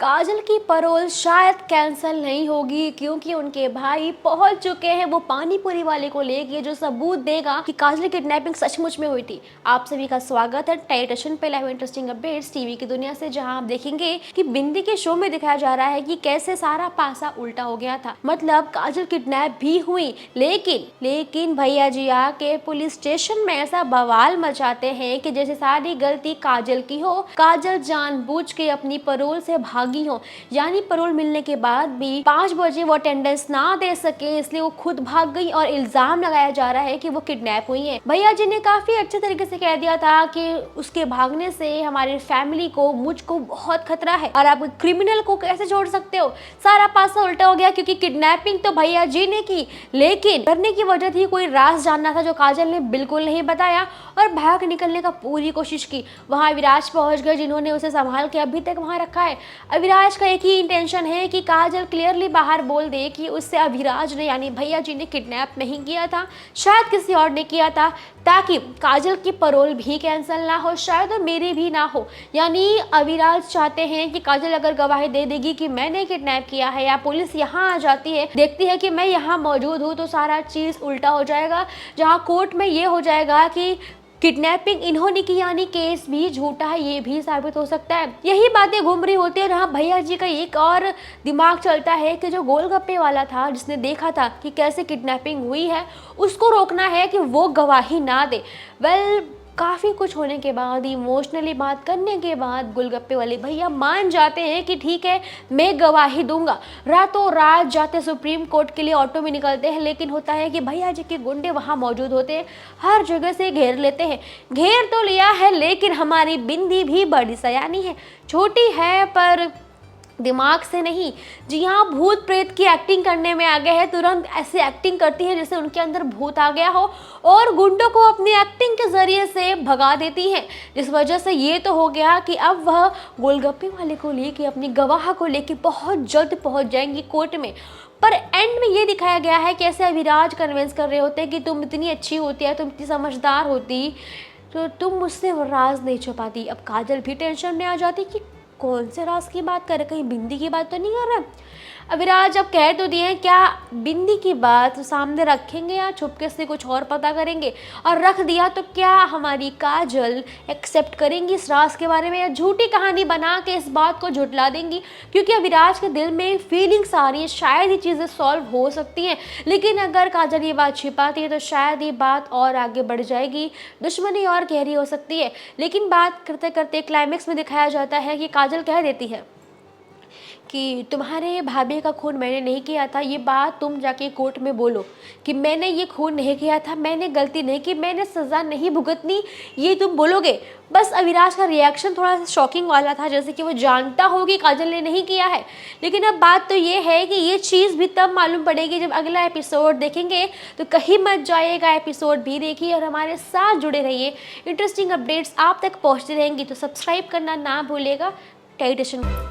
काजल की पैरोल शायद कैंसिल नहीं होगी क्योंकि उनके भाई पहुंच चुके हैं वो पानीपुरी वाले को लेके जो सबूत देगा कि काजल की किडनैपिंग सचमुच में हुई थी। आप सभी का स्वागत है टेलीविजन पे लाइव इंटरेस्टिंग अपडेट्स टीवी की दुनिया से, जहां आप देखेंगे कि बिंदी के शो में दिखाया जा रहा है कि कैसे सारा पासा उल्टा हो गया था। मतलब काजल किडनैप भी हुई, लेकिन भैया जी आके पुलिस स्टेशन में ऐसा बवाल मचाते हैं कि जैसे सारी गलती काजल की हो, काजल जानबूझ के अपनी पैरोल से भागी हो। यानी पैरोल मिलने के बाद भी 5 बजे वो अटेंडेंस ना दे सके, इसलिए वो खुद भाग गई और इल्जाम लगाया जा रहा है कि वो किडनैप हुई है। भैया जी ने काफी अच्छे तरीके से कह दिया था कि उसके भागने से हमारी फैमिली को, मुझको बहुत खतरा है और आप क्रिमिनल को कैसे छोड़ सकते हो। सारा पासा उल्टा हो गया क्योंकि किडनैपिंग तो भैया जी ने की, लेकिन करने की वजह थी कोई राज जानना था जो काजल ने बिल्कुल नहीं बताया और भाग निकलने का पूरी कोशिश की। वहाँ विराज पहुंच गए जिन्होंने उसे संभाल के अभी तक वहाँ रखा है। अविराज का एक ही इंटेंशन है कि काजल क्लियरली बाहर बोल दे कि उससे अविराज ने यानी भैया जी ने किडनैप नहीं किया था, शायद किसी और ने किया था, ताकि काजल की पैरोल भी कैंसिल ना हो, शायद मेरी भी ना हो। यानी अविराज चाहते हैं कि काजल अगर गवाही दे देगी कि मैंने किडनैप किया है या पुलिस यहाँ आ जाती है, देखती है कि मैं यहाँ मौजूद हूँ, तो सारा चीज़ उल्टा हो जाएगा। जहाँ कोर्ट में ये हो जाएगा कि किडनैपिंग इन्होंने की यानी केस भी झूठा है, ये भी साबित हो सकता है। यही बातें घूम रही होती है। हाँ, भैया जी का एक और दिमाग चलता है कि जो गोलगप्पे वाला था जिसने देखा था कि कैसे किडनैपिंग हुई है, उसको रोकना है कि वो गवाही ना दे। काफ़ी कुछ होने के बाद, इमोशनली बात करने के बाद गोलगप्पे वाले भैया मान जाते हैं कि ठीक है मैं गवाही दूंगा। रातों रात जाते सुप्रीम कोर्ट के लिए ऑटो में निकलते हैं, लेकिन होता है कि भैया जी के गुंडे वहाँ मौजूद होते हैं, हर जगह से घेर लेते हैं। घेर तो लिया है, लेकिन हमारी बिंदी भी बड़ी सयानी है, छोटी है पर दिमाग से नहीं। जी हाँ, भूत प्रेत की एक्टिंग करने में आ गए हैं। तुरंत ऐसे एक्टिंग करती है जैसे उनके अंदर भूत आ गया हो और गुंडों को अपनी एक्टिंग के जरिए से भगा देती हैं। जिस वजह से ये तो हो गया कि अब वह गोलगप्पे वाले को लेके, अपनी गवाह को लेके बहुत जल्द पहुंच जाएंगी कोर्ट में। पर एंड में ये दिखाया गया है कि ऐसे अविराज कन्विंस कर रहे होते हैं कि तुम इतनी अच्छी होती है, तुम इतनी समझदार होती तो तुम मुझसे वो राज नहीं छुपाती। अब काजल भी टेंशन में आ जाती कि कौन से राज की बात कर रहे, कहीं बिंदी की बात तो नहीं कर रहा। अविराज अब कह तो दिए, क्या बिंदी की बात सामने रखेंगे या छुपके से कुछ और पता करेंगे, और रख दिया तो क्या हमारी काजल एक्सेप्ट करेंगी इस राज के बारे में या झूठी कहानी बना के इस बात को झुटला देंगी। क्योंकि अविराज के दिल में फीलिंग्स आ रही है, शायद ये चीज़ें सॉल्व हो सकती हैं, लेकिन अगर काजल ये बात छिपाती है तो शायद ये बात और आगे बढ़ जाएगी, दुश्मनी और गहरी हो सकती है। लेकिन बात करते करते क्लाइमेक्स में दिखाया जाता है कि काजल कह देती है कि तुम्हारे भाभी का खून मैंने नहीं किया था, ये बात तुम जाके कोर्ट में बोलो कि मैंने ये खून नहीं किया था, मैंने गलती नहीं की, मैंने सज़ा नहीं भुगतनी, ये तुम बोलोगे। बस अविराज का रिएक्शन थोड़ा सा शॉकिंग वाला था, जैसे कि वो जानता हो कि काजल ने नहीं किया है। लेकिन अब बात तो ये है कि ये चीज़ भी तब मालूम पड़ेगी जब अगला एपिसोड देखेंगे। तो कहीं मत जाइएगा, एपिसोड भी देखिए और हमारे साथ जुड़े रहिए। इंटरेस्टिंग अपडेट्स आप तक पहुँचती रहेंगी, तो सब्सक्राइब करना ना भूलिएगा टेलीविजन।